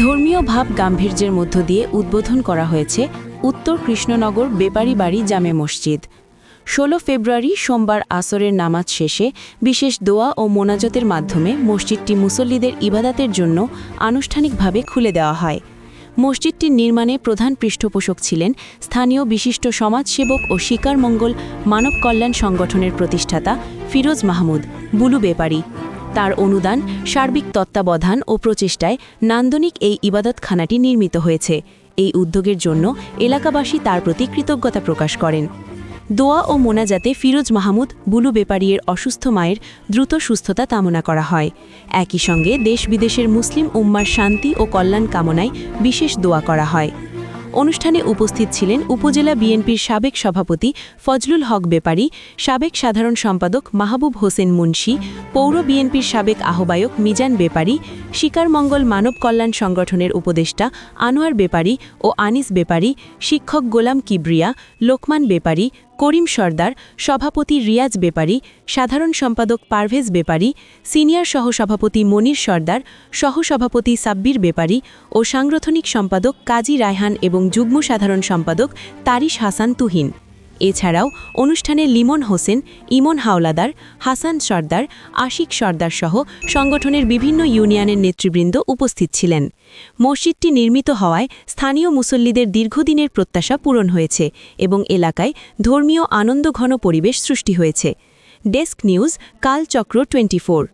ধর্মীয় ভাব গাম্ভীর্যের মধ্য দিয়ে উদ্বোধন করা হয়েছে উত্তর কৃষ্ণনগর বেপারি বাড়ি জামে মসজিদ। ১৬ ফেব্রুয়ারি সোমবার আসরের নামাজ শেষে বিশেষ দোয়া ও মোনাজাতের মাধ্যমে মসজিদটি মুসল্লিদের ইবাদাতের জন্য আনুষ্ঠানিকভাবে খুলে দেওয়া হয়। মসজিদটির নির্মাণে প্রধান পৃষ্ঠপোষক ছিলেন স্থানীয় বিশিষ্ট সমাজসেবক ও শিকার মঙ্গল মানব কল্যাণ সংগঠনের প্রতিষ্ঠাতা ফিরোজ মাহমুদ বুলু বেপারি। তার অনুদান, সার্বিক তত্ত্বাবধান ও প্রচেষ্টায় নান্দনিক এই ইবাদতখানাটি নির্মিত হয়েছে। এই উদ্যোগের জন্য এলাকাবাসী তার প্রতি কৃতজ্ঞতা প্রকাশ করেন। দোয়া ও মোনাজাতে ফিরোজ মাহমুদ বুলু বেপারিয়ের অসুস্থ মায়ের দ্রুত সুস্থতা কামনা করা হয়। একই সঙ্গে দেশ বিদেশের মুসলিম উম্মার শান্তি ও কল্যাণ কামনায় বিশেষ দোয়া করা হয়। অনুষ্ঠানে উপস্থিত ছিলেন উপজেলা বিএনপির সাবেক সভাপতি ফজলুল হক বেপারি, সাবেক সাধারণ সম্পাদক মাহবুব হোসেন মুন্সি, পৌর বিএনপির সাবেক আহ্বায়ক মিজান বেপারি, শিকার মঙ্গল মানব কল্যাণ সংগঠনের উপদেষ্টা আনোয়ার বেপারি ও আনিস বেপারি, শিক্ষক গোলাম কিবরিয়া, লোকমান বেপারি, করিম সর্দার, সভাপতি রিয়াজ বেপারি, সাধারণ সম্পাদক পারভেজ বেপারি, সিনিয়র সহসভাপতি মনির সর্দার, সহসভাপতি সাব্বির বেপারি ও সাংগঠনিক সম্পাদক কাজী রায়হান এবং যুগ্ম সাধারণ সম্পাদক তারিশ হাসান তুহিন। এছাড়াও অনুষ্ঠানে লিমন হোসেন, ইমন হাওলাদার, হাসান সর্দার, আশিক সর্দার সহ সংগঠনের বিভিন্ন ইউনিয়নের নেতৃবৃন্দ উপস্থিত ছিলেন। মসজিদটি নির্মিত হওয়ায় স্থানীয় মুসল্লিদের দীর্ঘদিনের প্রত্যাশা পূরণ হয়েছে এবং এলাকায় ধর্মীয় আনন্দঘন পরিবেশ সৃষ্টি হয়েছে। Desk news, Kalchakra 24।